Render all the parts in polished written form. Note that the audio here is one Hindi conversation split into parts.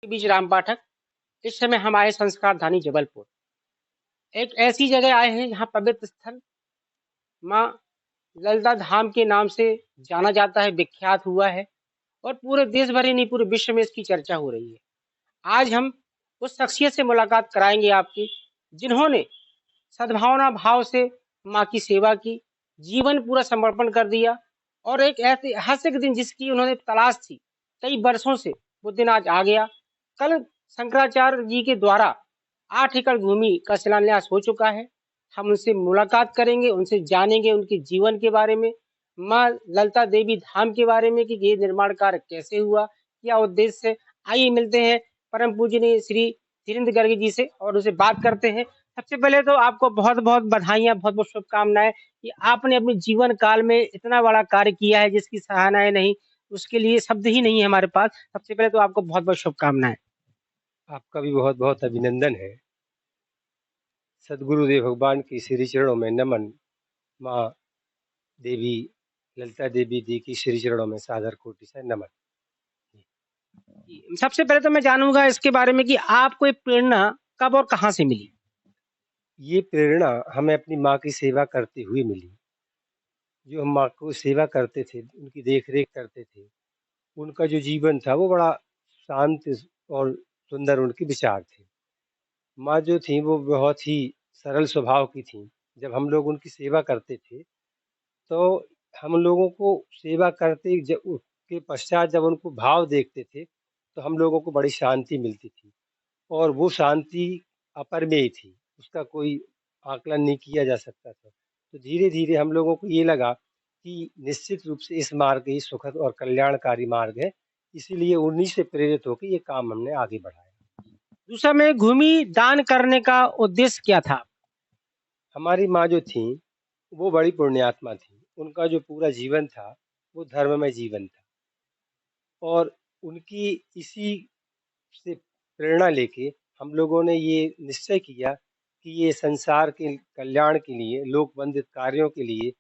के बीच राम पाठक। इस समय हम आए संस्कार धानी जबलपुर। एक ऐसी जगह आए हैं जहाँ पवित्र स्थल माँ ललिता धाम के नाम से जाना जाता है, विख्यात हुआ है और पूरे देश भर ही नहीं पूरे विश्व में इसकी चर्चा हो रही है। आज हम उस शख्सियत से मुलाकात कराएंगे आपकी, जिन्होंने सद्भावना भाव से माँ की सेवा की, जीवन पूरा समर्पण कर दिया और एक ऐतिहासिक दिन जिसकी उन्होंने तलाश थी कई वर्षों से, वो दिन आज आ गया। कल शंकराचार्य जी के द्वारा 8 एकड़ भूमि का शिलान्यास हो चुका है। हम उनसे मुलाकात करेंगे, उनसे जानेंगे उनके जीवन के बारे में, माँ ललिता देवी धाम के बारे में कि ये निर्माण कार्य कैसे हुआ, क्या उद्देश्य है। आइए मिलते हैं परम पूजनीय श्री धीरेन्द्र गर्ग जी से और उनसे बात करते हैं। सबसे पहले तो आपको बहुत बहुत बधाइयाँ, बहुत बहुत शुभकामनाएं कि आपने अपने जीवन काल में इतना बड़ा कार्य किया है जिसकी सराहनाएं नहीं, उसके लिए शब्द ही नहीं है हमारे पास। सबसे पहले तो आपको बहुत बहुत शुभकामनाएं। आपका भी बहुत बहुत अभिनंदन है। सदगुरुदेव भगवान की श्री चरणों में नमन। माँ देवी ललिता देवी जी की श्री चरणों में सादर कोटि से नमन। सबसे पहले तो मैं जानूंगा इसके बारे में कि आपको ये प्रेरणा कब और कहाँ से मिली। ये प्रेरणा हमें अपनी माँ की सेवा करते हुए मिली। जो हम माँ को सेवा करते थे, उनकी देख रेख करते थे, उनका जो जीवन था वो बड़ा शांत और सुंदर उनके विचार थे। माँ जो थी वो बहुत ही सरल स्वभाव की थी। जब हम लोग उनकी सेवा करते थे तो हम लोगों को सेवा करते के पश्चात जब उनको भाव देखते थे तो हम लोगों को बड़ी शांति मिलती थी और वो शांति अपरमेय थी, उसका कोई आकलन नहीं किया जा सकता था। तो धीरे धीरे हम लोगों को ये लगा कि निश्चित रूप से इस मार्ग ही सुखद और कल्याणकारी मार्ग है, इसीलिए उन्हीं से प्रेरित होकर ये काम हमने आगे बढ़ाया। दूसरा में भूमि दान करने का उद्देश्य क्या था। हमारी माँ जो थी वो बड़ी पुण्यात्मा थी। उनका जो पूरा जीवन था वो धर्ममय जीवन था और उनकी इसी से प्रेरणा लेके हम लोगों ने ये निश्चय किया कि ये संसार के कल्याण के लिए, लोक वंदित कार्यों के लिए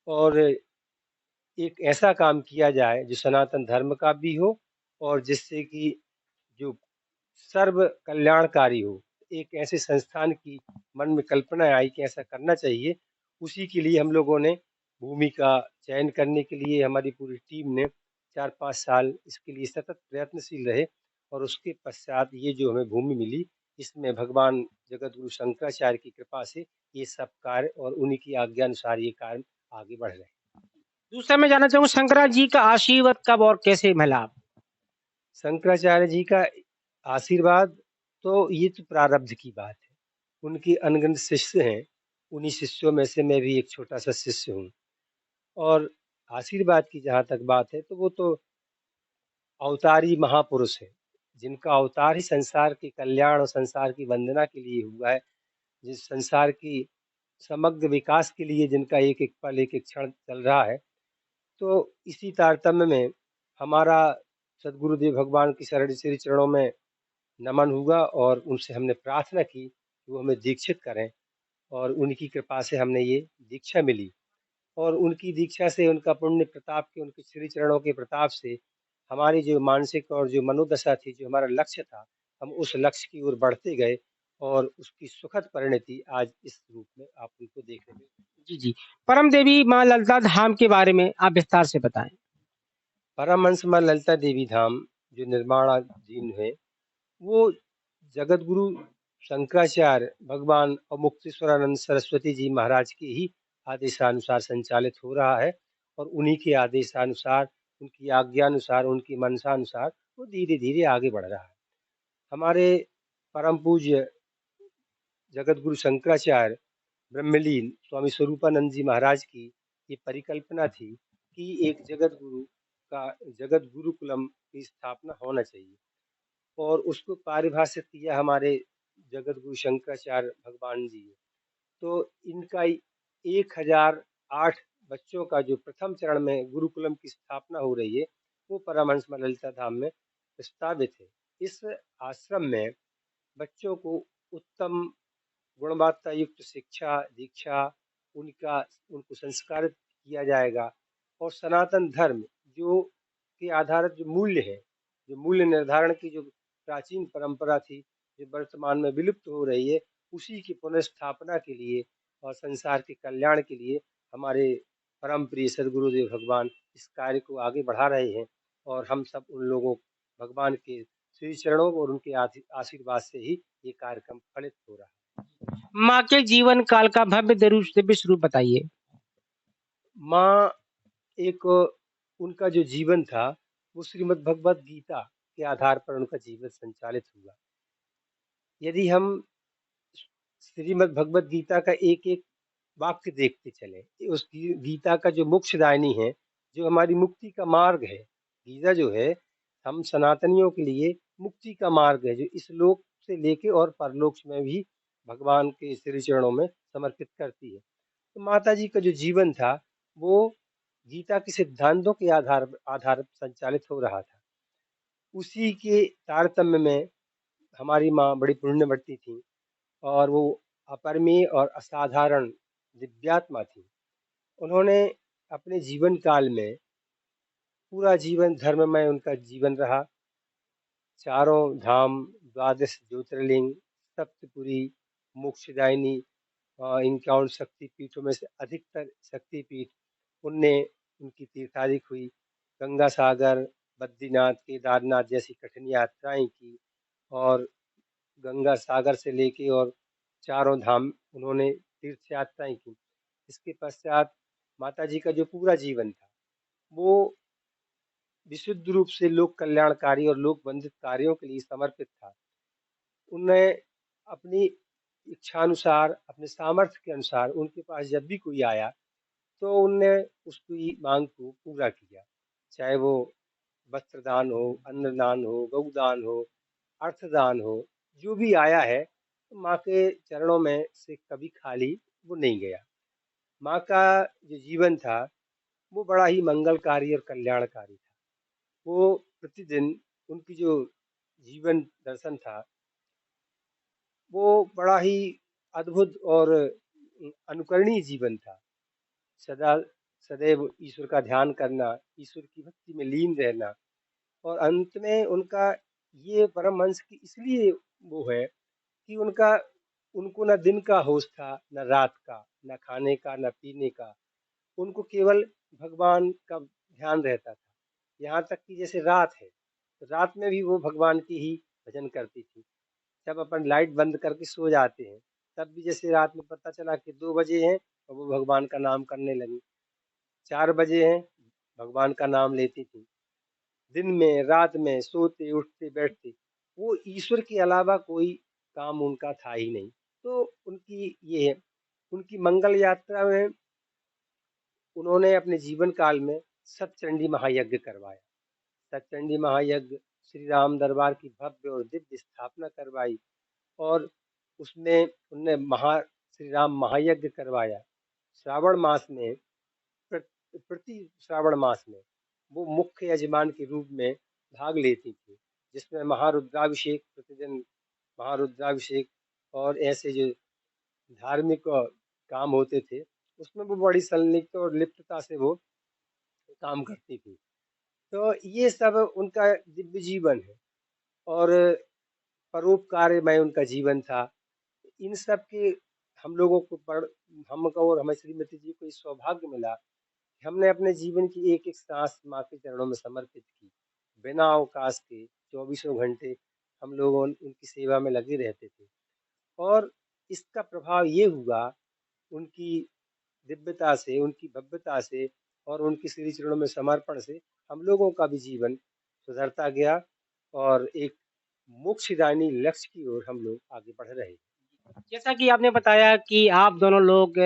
और एक ऐसा काम किया जाए जो सनातन धर्म का भी हो और जिससे कि जो सर्व कल्याणकारी हो। एक ऐसे संस्थान की मन में कल्पना आई कि ऐसा करना चाहिए। उसी के लिए हम लोगों ने भूमि का चयन करने के लिए हमारी पूरी टीम ने 4-5 साल इसके लिए सतत प्रयत्नशील रहे और उसके पश्चात ये जो हमें भूमि मिली, इसमें भगवान जगत गुरु शंकराचार्य की कृपा से ये सब कार्य और उन्हीं की आज्ञा अनुसार ये कार्य आगे बढ़ रहे हैं। दूसरा मैं जानना चाहूंगा शंकराचार्य जी का आशीर्वाद कब और कैसे मिला। शंकराचार्य जी का आशीर्वाद तो ये तो प्रारब्ध की बात है। उनके अनगिनत शिष्य हैं, उन्हीं शिष्यों में से मैं भी एक छोटा सा शिष्य हूँ। और आशीर्वाद की जहाँ तक बात है तो वो तो अवतारी महापुरुष है, जिनका अवतार ही संसार के कल्याण और संसार की वंदना के लिए हुआ है। जिस संसार की समग्र विकास के लिए जिनका एक एक पल, एक एक क्षण चल रहा है। तो इसी तारतम्य में हमारा सदगुरुदेव भगवान की शरण श्री चरणों में नमन हुआ और उनसे हमने प्रार्थना की कि वो हमें दीक्षित करें और उनकी कृपा से हमने ये दीक्षा मिली। और उनकी दीक्षा से, उनका पुण्य प्रताप के, उनके श्री चरणों के प्रताप से हमारी जो मानसिक और जो मनोदशा थी, जो हमारा लक्ष्य था, हम उस लक्ष्य की ओर बढ़ते गए और उसकी सुखद परिणति आज इस रूप में आप उनको देख रहे हैं। जी जी। परम देवी माँ ललिता धाम के बारे में आप विस्तार से बताएं। परमहंस मां ललिता देवी धाम जो निर्माणाधीन है, वो जगत गुरु शंकराचार्य भगवान और मुक्तेश्वरानंद सरस्वती जी महाराज के ही आदेशानुसार संचालित हो रहा है और उन्हीं के आदेशानुसार, उनकी आज्ञानुसार, उनकी मनसानुसार वो धीरे धीरे आगे बढ़ रहा है। हमारे परम पूज्य जगत गुरु शंकराचार्य ब्रह्मलीन स्वामी स्वरूपानंद जी महाराज की ये परिकल्पना थी कि एक का जगत गुरुकुलम की स्थापना होना चाहिए और उसको पारिभाषित किया हमारे जगत गुरु शंकराचार्य भगवान जी ने। तो इनका 1008 बच्चों का जो प्रथम चरण में गुरुकुलम की स्थापना हो रही है, वो परमहंस ललिता धाम में प्रस्तावित है। इस आश्रम में बच्चों को उत्तम गुणवत्ता युक्त शिक्षा, दीक्षा, उनका उनको संस्कारित किया जाएगा और सनातन धर्म जो के आधारित जो मूल्य है, जो मूल्य निर्धारण की जो प्राचीन परंपरा थी, जो वर्तमान में विलुप्त हो रही है, उसी की पुनर्स्थापना के लिए और संसार के कल्याण के लिए हमारे परम प्रिय सदगुरुदेव भगवान इस कार्य को आगे बढ़ा रहे हैं। और हम सब उन लोगों भगवान के श्री चरणों और उनके आशीर्वाद से ही ये कार्यक्रम फलित हो रहा है। माँ के जीवन काल का भव्य दिव्य स्वरूप बताइए। माँ एक उनका जो जीवन था वो श्रीमद् भगवत गीता के आधार पर उनका जीवन संचालित हुआ। यदि हम श्रीमद् भगवत गीता का एक एक वाक्य देखते चले, उस गीता का जो मोक्षदायिनी है, जो हमारी मुक्ति का मार्ग है, गीता जो है हम सनातनियों के लिए मुक्ति का मार्ग है, जो इस लोक से लेके और परलोक में भी भगवान के श्री चरणों में समर्पित करती है। तो माता जी का जो जीवन था वो गीता के सिद्धांतों के आधार आधार पर संचालित हो रहा था। उसी के तारतम्य में हमारी माँ बड़ी पुण्यवती थी और वो अपरमीय और असाधारण दिव्यात्मा थी। उन्होंने अपने जीवन काल में पूरा जीवन धर्ममय उनका जीवन रहा। चारों धाम, 12 ज्योतिर्लिंग, सप्तपुरी, मोक्षदायिनी, 51 शक्तिपीठों में से अधिकतर शक्तिपीठ उनने उनकी तीर्थादिक हुई। गंगा सागर, बद्रीनाथ, केदारनाथ जैसी कठिन यात्राएं की और गंगा सागर से लेके और चारों धाम उन्होंने तीर्थ यात्राएं की। इसके पश्चात माता जी का जो पूरा जीवन था वो विशुद्ध रूप से लोक कल्याणकारी और लोक वंदित कार्यों के लिए समर्पित था। उन्हें अपनी इच्छानुसार, अपने सामर्थ्य के अनुसार उनके पास जब भी कोई आया तो उनने उसकी मांग को पूरा किया। चाहे वो वस्त्रदान हो, अन्नदान हो, गौदान हो, अर्थदान हो, जो भी आया है तो माँ के चरणों में से कभी खाली वो नहीं गया। माँ का जो जीवन था वो बड़ा ही मंगलकारी और कल्याणकारी था। वो प्रतिदिन उनकी जो जीवन दर्शन था वो बड़ा ही अद्भुत और अनुकरणीय जीवन था। सदा सदैव ईश्वर का ध्यान करना, ईश्वर की भक्ति में लीन रहना और अंत में उनका ये परमहंस की इसलिए वो है कि उनका उनको न दिन का होश था, न रात का, न खाने का, न पीने का। उनको केवल भगवान का ध्यान रहता था। यहाँ तक कि जैसे रात है, तो रात में भी वो भगवान की ही भजन करती थी। जब अपन लाइट बंद करके सो जाते हैं, तब भी जैसे रात में पता चला कि 2 बजे हैं और वो भगवान का नाम करने लगी। 4 बजे हैं, भगवान का नाम लेती थी। दिन में, रात में, सोते, उठते, बैठते, वो ईश्वर के अलावा कोई काम उनका था ही नहीं। तो उनकी ये है, उनकी मंगल यात्रा में उन्होंने अपने जीवन काल में सतचंडी महायज्ञ करवाया। सतचंडी महायज्ञ श्री राम दरबार की भव्य और दिव्य स्थापना करवाई और उसमें उनने श्री राम महायज्ञ करवाया। श्रावण मास में प्रति श्रावण मास में वो मुख्य यजमान के रूप में भाग लेती थी, जिसमें महारुद्राभिषेक प्रतिदिन, महारुद्राभिषेक और ऐसे जो धार्मिक काम होते थे उसमें वो बड़ी संलिप्त और लिप्तता से वो काम करती थी। तो ये सब उनका दिव्य जीवन है और परोपकारमय उनका जीवन था। इन सब के हम लोगों को हमको और हमें श्रीमती जी को इस सौभाग्य मिला कि हमने अपने जीवन की एक एक सांस माँ के चरणों में समर्पित की। बिना अवकाश के 24 घंटे हम लोग उनकी सेवा में लगे रहते थे और इसका प्रभाव ये हुआ उनकी दिव्यता से, उनकी भव्यता से और उनके श्री चरणों में समर्पण से हम लोगों का भी जीवन सुधरता गया और एक मोक्षदायिनी लक्ष्य की ओर हम लोग आगे बढ़ रहे हैं। जैसा कि आपने बताया कि आप दोनों लोग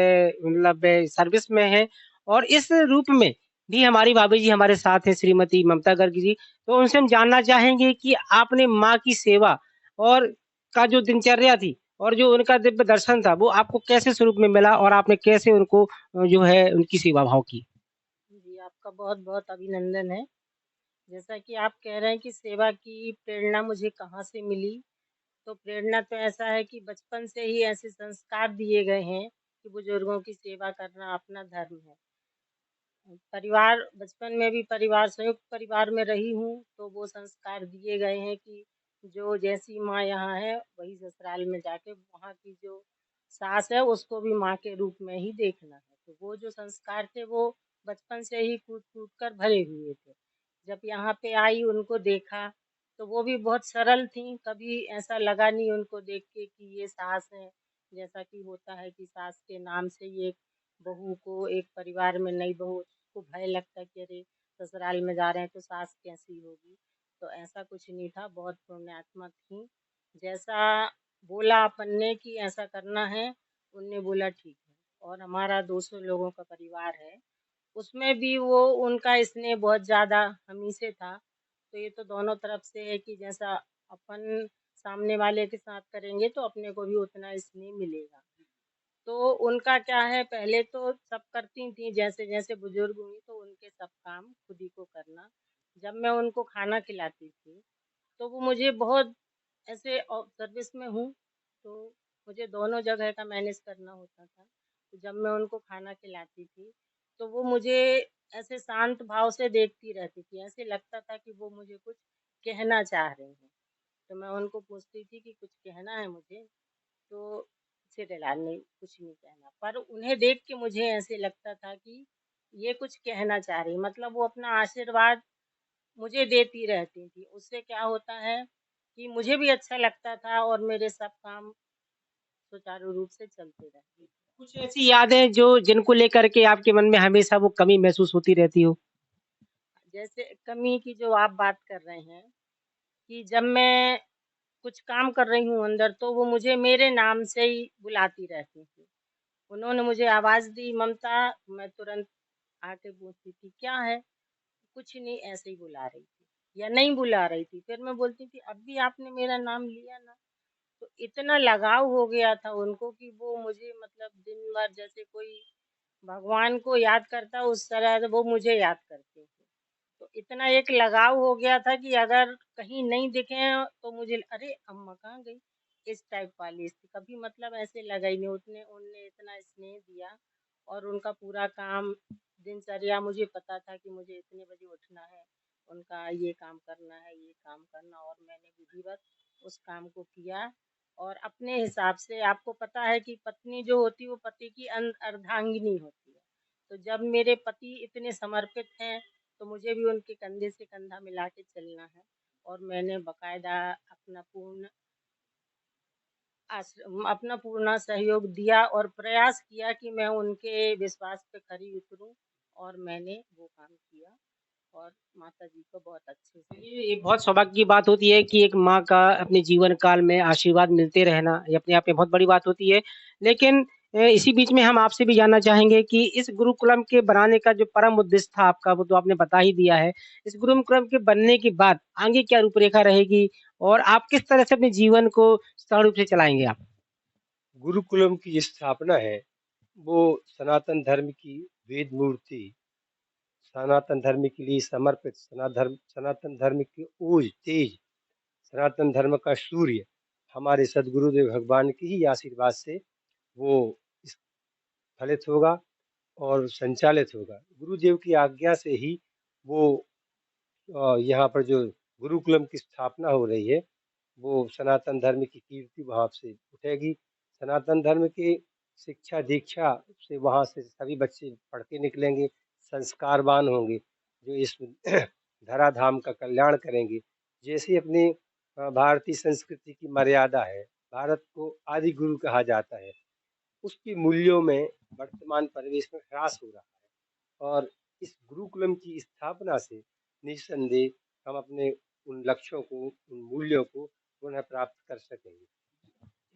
मतलब सर्विस में हैं और इस रूप में भी हमारी भाभी जी हमारे साथ हैं, श्रीमती ममता गर्ग जी। तो उनसे हम जानना चाहेंगे कि आपने माँ की सेवा और का जो दिनचर्या थी और जो उनका दिव्य दर्शन था वो आपको कैसे स्वरूप में मिला और आपने कैसे उनको जो है उनकी सेवा भाव की। जी, आपका बहुत-बहुत अभिनंदन है। जैसा कि आप कह रहे हैं कि सेवा की प्रेरणा मुझे कहाँ से मिली, तो प्रेरणा तो ऐसा है कि बचपन से ही ऐसे संस्कार दिए गए हैं कि बुजुर्गों की सेवा करना अपना धर्म है। बचपन में भी संयुक्त परिवार में रही हूँ, तो वो संस्कार दिए गए हैं कि जो जैसी माँ यहाँ है वही ससुराल में जाके वहाँ की जो सास है उसको भी माँ के रूप में ही देखना है। तो वो जो संस्कार थे वो बचपन से ही कूट-कूट कर भरे हुए थे। जब यहाँ पे आई उनको देखा तो वो भी बहुत सरल थीं, कभी ऐसा लगा नहीं उनको देख के कि ये सास हैं। जैसा कि होता है कि सास के नाम से ये बहू को एक परिवार में नई बहू को भय लगता है कि अरे ससुराल में जा रहे हैं तो सास कैसी होगी। तो ऐसा कुछ नहीं था, बहुत पुण्यात्मा थीं। जैसा बोला अपन ने कि ऐसा करना है, उनने बोला ठीक है। और हमारा 200 लोगों का परिवार है, उसमें भी वो उनका स्नेह बहुत ज़्यादा हम ही से था। तो ये तो दोनों तरफ से है कि जैसा अपन सामने वाले के साथ करेंगे तो अपने को भी उतना स्नेह मिलेगा। तो उनका क्या है पहले तो सब करती थी जैसे-जैसे बुजुर्ग हुई तो उनके सब काम खुद ही को करना। जब मैं उनको खाना खिलाती थी, तो वो मुझे बहुत ऐसे सर्विस में हूँ, तो मुझे दोनों जगह का मैनेज करना होता था। तो जब मैं उनको खाना खिलाती थी, तो वो मुझे ऐसे शांत भाव से देखती रहती थी। ऐसे लगता था कि वो मुझे कुछ कहना चाह रही हैं। तो मैं उनको पूछती थी कि कुछ कहना है मुझे? तो सिरेलाल नहीं, कुछ नहीं कहना। पर उन्हें देख के मुझे ऐसे लगता था कि ये कुछ कहना चाह रही, मतलब वो अपना आशीर्वाद मुझे देती रहती थी। उससे क्या होता है कि मुझे भी अच्छा लगता था और मेरे सब काम सुचारू रूप से चलते रहते थे। कुछ ऐसी यादें जो जिनको लेकर के आपके मन में हमेशा वो कमी महसूस होती रहती हो? जैसे कमी की जो आप बात कर रहे हैं कि जब मैं कुछ काम कर रही हूँ अंदर तो वो मुझे मेरे नाम से ही बुलाती रहती थी। उन्होंने मुझे आवाज़ दी ममता, मैं तुरंत आके पूछती थी क्या है? कुछ नहीं ऐसे ही बुला रही थी या नहीं बुला रही थी। फिर मैं बोलती थी अब भी आपने मेरा नाम लिया ना। तो इतना लगाव हो गया था उनको कि वो मुझे मतलब दिन भर जैसे कोई भगवान को याद करता उस तरह से वो मुझे याद करती थी। तो इतना एक लगाव हो गया था कि अगर कहीं नहीं दिखे तो मुझे अरे अम्मा कहाँ गई? इस टाइप वाली थी। कभी मतलब ऐसे लगा ही नहीं उतने उनने इतना स्नेह दिया और उनका पूरा काम दिनचर्या मुझे पता था कि मुझे इतने बजे उठना है, उनका ये काम करना है, ये काम करना और मैंने विधिवत उस काम को किया और अपने हिसाब से आपको पता है कि पत्नी जो होती है वो पति की अर्धांगिनी होती है। तो जब मेरे पति इतने समर्पित हैं तो मुझे भी उनके कंधे से कंधा मिला के चलना है और मैंने बकायदा अपना पूर्ण सहयोग दिया और प्रयास किया कि मैं उनके विश्वास पे खरी उतरूं और मैंने वो काम किया और माता जी को बहुत अच्छे से ये बहुत सौभाग्य की बात होती है कि एक माँ का अपने जीवन काल में आशीर्वाद मिलते रहना, ये अपने आप में बहुत बड़ी बात होती है। लेकिन इसी बीच में हम आपसे भी जानना चाहेंगे कि इस गुरुकुलम के बनाने का जो परम उद्देश्य था आपका, वो तो आपने बता ही दिया है। इस गुरुकुलम के बनने के बाद आगे क्या रूपरेखा रहेगी और आप किस तरह से अपने जीवन को सुचारू रूप से चलाएँगे आप? गुरुकुलम की जो स्थापना है वो सनातन धर्म की वेद मूर्ति, सनातन धर्म के लिए समर्पित, सनातन धर्म की ओज तेज, सनातन धर्म का सूर्य हमारे सदगुरुदेव भगवान की ही आशीर्वाद से वो फलित होगा और संचालित होगा। गुरुदेव की आज्ञा से ही वो यहाँ पर जो गुरुकुलम की स्थापना हो रही है, वो सनातन धर्म की कीर्ति वहाँ से उठेगी। सनातन धर्म की शिक्षा दीक्षा से वहाँ से सभी बच्चे पढ़ के निकलेंगे, संस्कारवान होंगे, जो इस धराधाम का कल्याण करेंगे। जैसे अपनी भारतीय संस्कृति की मर्यादा है, भारत को आदि गुरु कहा जाता है, उसके मूल्यों में वर्तमान परिवेश में ह्रास हो रहा है और इस गुरुकुलम की स्थापना से निस्संदेह हम अपने उन लक्ष्यों को, उन मूल्यों को पुनः प्राप्त कर सकेंगे।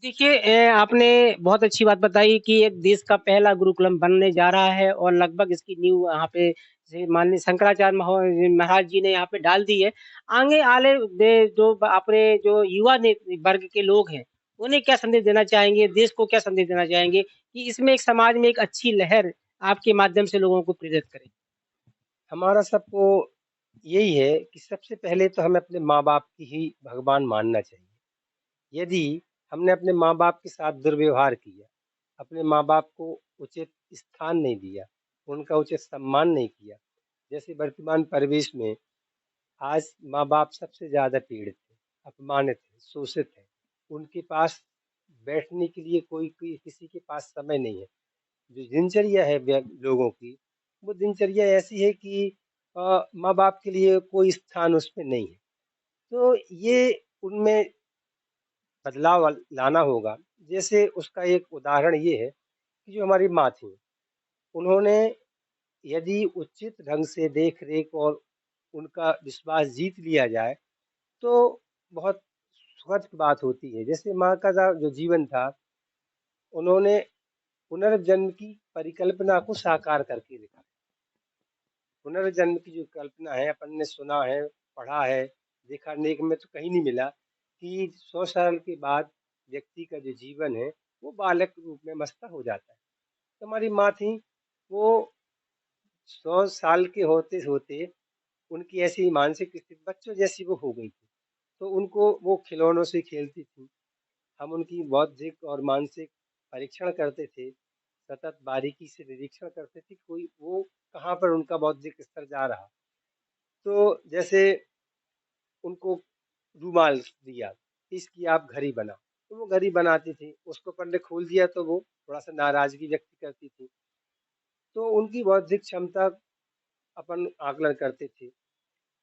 देखिए आपने बहुत अच्छी बात बताई कि एक देश का पहला गुरुकुलम बनने जा रहा है और लगभग इसकी नींव यहाँ पे से माननीय शंकराचार्य महाराज जी ने यहाँ पे डाल दी है। आगे आले जो अपने जो युवा वर्ग के लोग हैं, उन्हें क्या संदेश देना चाहेंगे? देश को क्या संदेश देना चाहेंगे कि इसमें एक समाज में एक अच्छी लहर आपके माध्यम से लोगों को प्रेरित करे? हमारा सबको यही है कि सबसे पहले तो हमें अपने माँ-बाप की ही भगवान मानना चाहिए। यदि हमने अपने माँ-बाप के साथ दुर्व्यवहार किया, अपने माँ-बाप को उचित स्थान नहीं दिया, उनका उचित सम्मान नहीं किया, जैसे वर्तमान परिवेश में आज माँ-बाप सबसे ज़्यादा पीड़ित हैं। अपमानित हैं, शोषित हैं। उनके पास बैठने के लिए कोई किसी के पास समय नहीं है। जो दिनचर्या है लोगों की, वो दिनचर्या ऐसी है कि माँ बाप के लिए कोई स्थान उसमें नहीं है। तो ये उनमें बदलाव लाना होगा। जैसे उसका एक उदाहरण ये है कि जो हमारी माँ थी, उन्होंने यदि उचित ढंग से देख रेख और उनका विश्वास जीत लिया जाए तो बहुत सुखद बात होती है। जैसे माँ का जो जीवन था, उन्होंने पुनर्जन्म की परिकल्पना को साकार करके दिखाया। पुनर्जन्म की जो कल्पना है, अपन ने सुना है, पढ़ा है, देखा, नेक में तो कहीं नहीं मिला कि 100 साल के बाद व्यक्ति का जो जीवन है वो बालक रूप में मस्ता हो जाता है। तो हमारी माँ थी, वो 100 साल के होते होते उनकी ऐसी मानसिक स्थिति बच्चों जैसी वो हो गई थी। तो उनको वो खिलौनों से खेलती थी। हम उनकी बौद्धिक और मानसिक परीक्षण करते थे, सतत बारीकी से निरीक्षण करते थे कोई वो कहाँ पर उनका बौद्धिक स्तर जा रहा। तो जैसे उनको रूमाल दिया, इसकी आप घड़ी बनाओ, तो वो घड़ी बनाती थी। उसको अपन ने खोल दिया तो वो थोड़ा सा नाराजगी व्यक्त करती थी। तो उनकी बौद्धिक क्षमता अपन आकलन करते थे।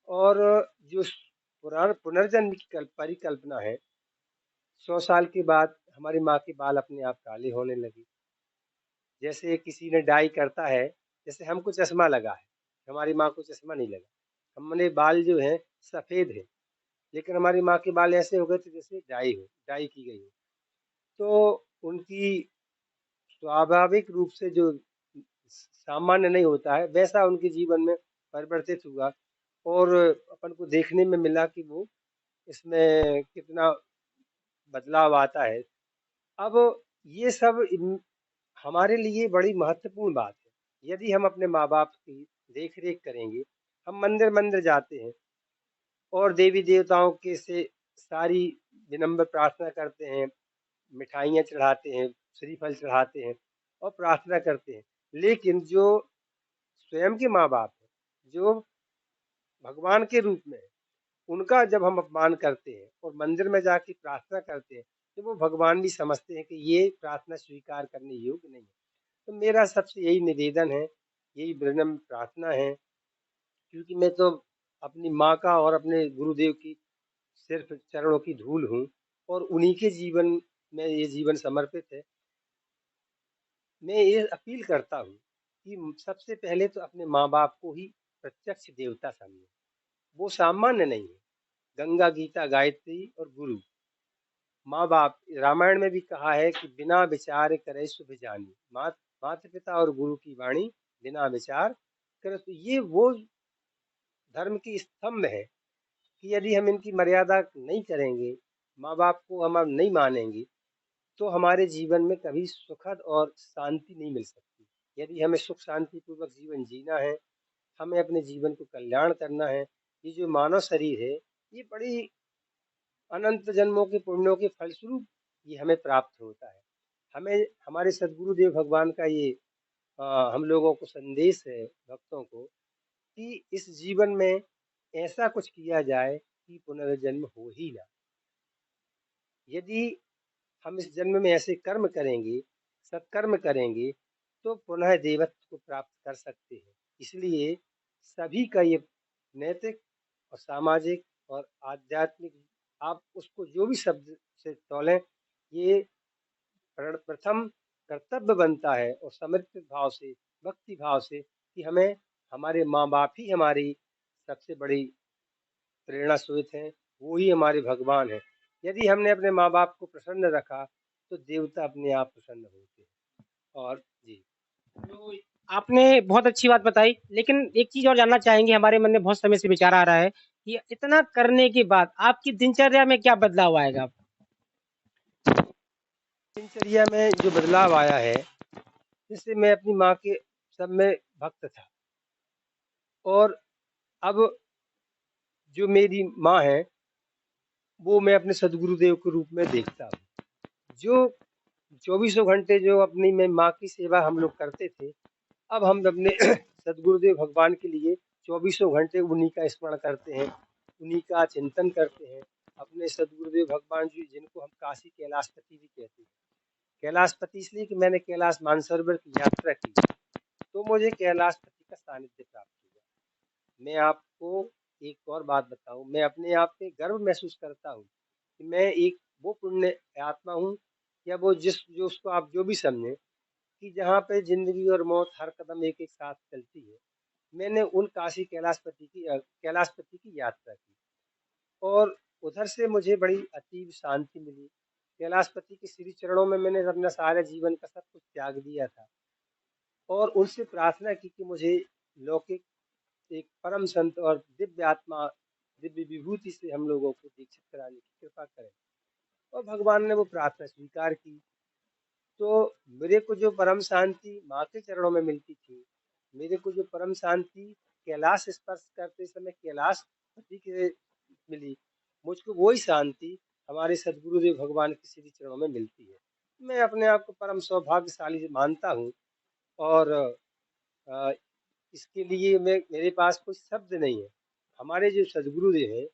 और जो पुनर्जन्म की परिकल्पना है, 100 साल के बाद हमारी माँ के बाल अपने आप काले होने लगे। जैसे किसी ने डाई करता है, जैसे हमको चश्मा लगा है, हमारी माँ को चश्मा नहीं लगा, हमने बाल जो है सफेद है, लेकिन हमारी माँ के बाल ऐसे हो गए थे जैसे डाई की गई हो। तो उनकी स्वाभाविक रूप से जो सामान्य नहीं होता है वैसा उनके जीवन में परिवर्तित हुआ। और अपन को देखने में मिला कि वो इसमें कितना बदलाव आता है। अब ये सब हमारे लिए बड़ी महत्वपूर्ण बात है। यदि हम अपने माँ बाप की देख रेख करेंगे, हम मंदिर मंदिर जाते हैं और देवी देवताओं के से सारी विनम्र प्रार्थना करते हैं, मिठाइयाँ चढ़ाते हैं, श्रीफल चढ़ाते हैं और प्रार्थना करते हैं। लेकिन जो स्वयं के माँ बाप हैं, जो भगवान के रूप में है, उनका जब हम अपमान करते हैं और मंदिर में जाके प्रार्थना करते हैं, तो वो भगवान भी समझते हैं कि ये प्रार्थना स्वीकार करने योग्य नहीं है। तो मेरा सबसे यही निवेदन है, यही विनम्र प्रार्थना है, क्योंकि मैं तो अपनी माँ का और अपने गुरुदेव की सिर्फ चरणों की धूल हूँ और उन्हीं के जीवन में ये जीवन समर्पित है। मैं ये अपील करता हूँ कि सबसे पहले तो अपने माँ बाप को ही प्रत्यक्ष देवता समझें। वो सामान्य नहीं है। गंगा, गीता, गायत्री और गुरु, माँ बाप, रामायण में भी कहा है कि बिना विचार करे शुभ जानी, माता पिता और गुरु की वाणी बिना विचार करे। तो ये वो धर्म की स्तंभ है कि यदि हम इनकी मर्यादा नहीं करेंगे, माँ बाप को हम अब नहीं मानेंगे, तो हमारे जीवन में कभी सुखद और शांति नहीं मिल सकती। यदि हमें सुख शांति पूर्वक जीवन जीना है, हमें अपने जीवन को कल्याण करना है, ये जो मानव शरीर है, ये बड़ी अनंत जन्मों के पुण्यों के फलस्वरूप ये हमें प्राप्त होता है। हमें हमारे सदगुरुदेव भगवान का ये हम लोगों को संदेश है, भक्तों को, कि इस जीवन में ऐसा कुछ किया जाए कि पुनर्जन्म हो ही ना। यदि हम इस जन्म में ऐसे कर्म करेंगे, सत्कर्म करेंगे, तो पुनः देवत्व को प्राप्त कर सकते हैं। इसलिए सभी का ये नैतिक और सामाजिक और आध्यात्मिक, आप उसको जो भी शब्द से तौलें, ये प्रथम कर्तव्य बनता है और समर्पित भाव से, भक्ति भाव से, कि हमें हमारे माँ बाप ही हमारी सबसे बड़ी प्रेरणा स्रोत हैं, वो ही हमारे भगवान हैं। यदि हमने अपने माँ बाप को प्रसन्न रखा तो देवता अपने आप प्रसन्न होते हैं। और जी, तो आपने बहुत अच्छी बात बताई, लेकिन एक चीज और जानना चाहेंगे, हमारे मन में बहुत समय से विचार आ रहा है कि इतना करने के बाद आपकी दिनचर्या में क्या बदलाव आएगा। दिनचर्या में जो बदलाव आया है, जैसे मैं अपनी माँ के सब में भक्त था, और अब जो मेरी माँ है वो मैं अपने सदगुरुदेव के रूप में देखता हूँ। जो 24 घंटे जो अपनी में माँ की सेवा हम लोग करते थे, अब हम अपने सदगुरुदेव भगवान के लिए 24 घंटे उन्हीं का स्मरण करते हैं, उन्हीं का चिंतन करते हैं। अपने सदगुरुदेव भगवान जी, जिनको हम काशी कैलाशपति भी कहते हैं। कैलाशपति इसलिए कि मैंने कैलाश मानसरोवर की यात्रा की, तो मुझे कैलाशपति का सानिध्य प्राप्त हुआ। मैं आपको एक और बात बताऊं, मैं अपने आप पे गर्व महसूस करता हूँ कि मैं एक वो पुण्य आत्मा हूँ, या वो जो उसको आप जो भी समझें, कि जहाँ पे जिंदगी और मौत हर कदम एक एक साथ चलती है। मैंने उन काशी कैलाशपति की यात्रा की, और उधर से मुझे बड़ी अतीब शांति मिली। कैलाशपति के श्री चरणों में मैंने अपना सारा जीवन का सब कुछ त्याग दिया था, और उनसे प्रार्थना की कि मुझे लौकिक एक परम संत और दिव्य आत्मा, दिव्य विभूति से हम लोगों को दीक्षित कराने की कृपा करें। और भगवान ने वो प्रार्थना स्वीकार की। तो मेरे को जो परम शांति माँ के चरणों में मिलती थी, मेरे को जो परम शांति कैलाश स्पर्श करते समय कैलाश पति के मिली, मुझको वही शांति हमारे सदगुरुदेव भगवान के श्री चरणों में मिलती है। मैं अपने आप को परम सौभाग्यशाली मानता हूँ, और अ, इसके लिए मेरे पास कोई शब्द नहीं है। हमारे जो सदगुरुदेव हैं,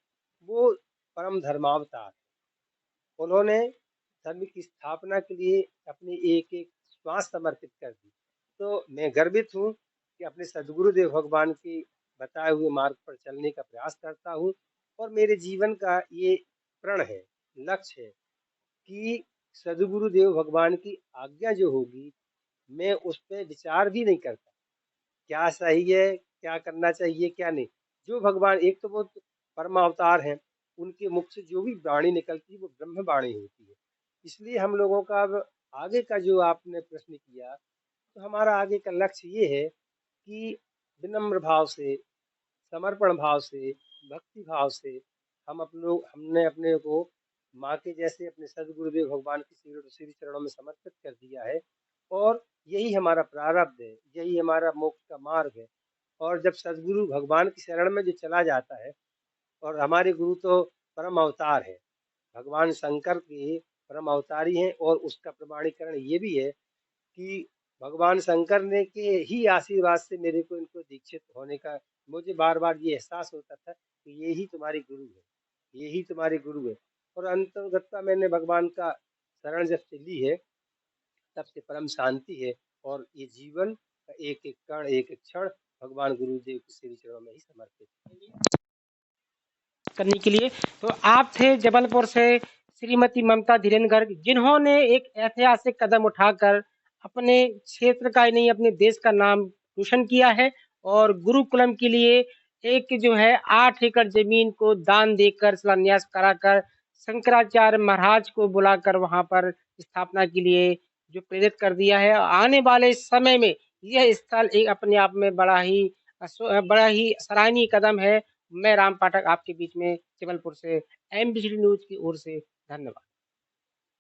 वो परम धर्मावतार हैं। उन्होंने धर्म की स्थापना के लिए अपनी एक एक श्वास समर्पित कर दी। तो मैं गर्वित हूँ कि अपने सदगुरुदेव भगवान के बताए हुए मार्ग पर चलने का प्रयास करता हूँ, और मेरे जीवन का ये प्रण है, लक्ष्य है कि सदगुरुदेव भगवान की आज्ञा जो होगी, मैं उस पर विचार भी नहीं करता, क्या सही है, क्या करना चाहिए, क्या नहीं। जो भगवान, एक तो वो परम अवतार हैं, उनके मुख से जो भी वाणी निकलती है वो ब्रह्म वाणी होती है। इसलिए हम लोगों का अब आगे का जो आपने प्रश्न किया, तो हमारा आगे का लक्ष्य ये है कि विनम्र भाव से, समर्पण भाव से, भक्ति भाव से हमने अपने को माँ के जैसे अपने सदगुरुदेव भगवान के श्री चरणों में समर्पित कर दिया है। और यही हमारा प्रारब्ध है, यही हमारा मोक्ष का मार्ग है। और जब सदगुरु भगवान की शरण में जो चला जाता है, और हमारे गुरु तो परम अवतार है, भगवान शंकर के परम अवतारी हैं, और उसका प्रमाणीकरण ये भी है कि भगवान शंकर ने के ही आशीर्वाद से मेरे को इनको दीक्षित होने का, मुझे बार बार ये एहसास होता था कि ये ही तुम्हारी गुरु है, ये ही तुम्हारे गुरु है। और अंतर्गतता मैंने भगवान का शरण जब से ली है, तब से परम शांति है। और ये जीवन का एक एक कण, एक एक क्षण भगवान गुरुदेव के श्री चरणों में ही समर्पित है। करने के लिए तो आप थे जबलपुर से श्रीमती ममता धीरेन्द्र गर्ग, जिन्होंने एक ऐतिहासिक कदम उठाकर अपने क्षेत्र का ही नहीं अपने देश का नाम रोशन किया है, और गुरुकुलम के लिए एक जो है 8 एकड़ जमीन को दान देकर शिलान्यास कराकर शंकराचार्य महाराज को बुलाकर वहां पर स्थापना के लिए जो प्रेरित कर दिया है। आने वाले समय में यह स्थल एक अपने आप में बड़ा ही सराहनीय कदम है। मैं राम पाठक आपके बीच में जबलपुर से एमबीसी न्यूज की ओर से धन्यवाद।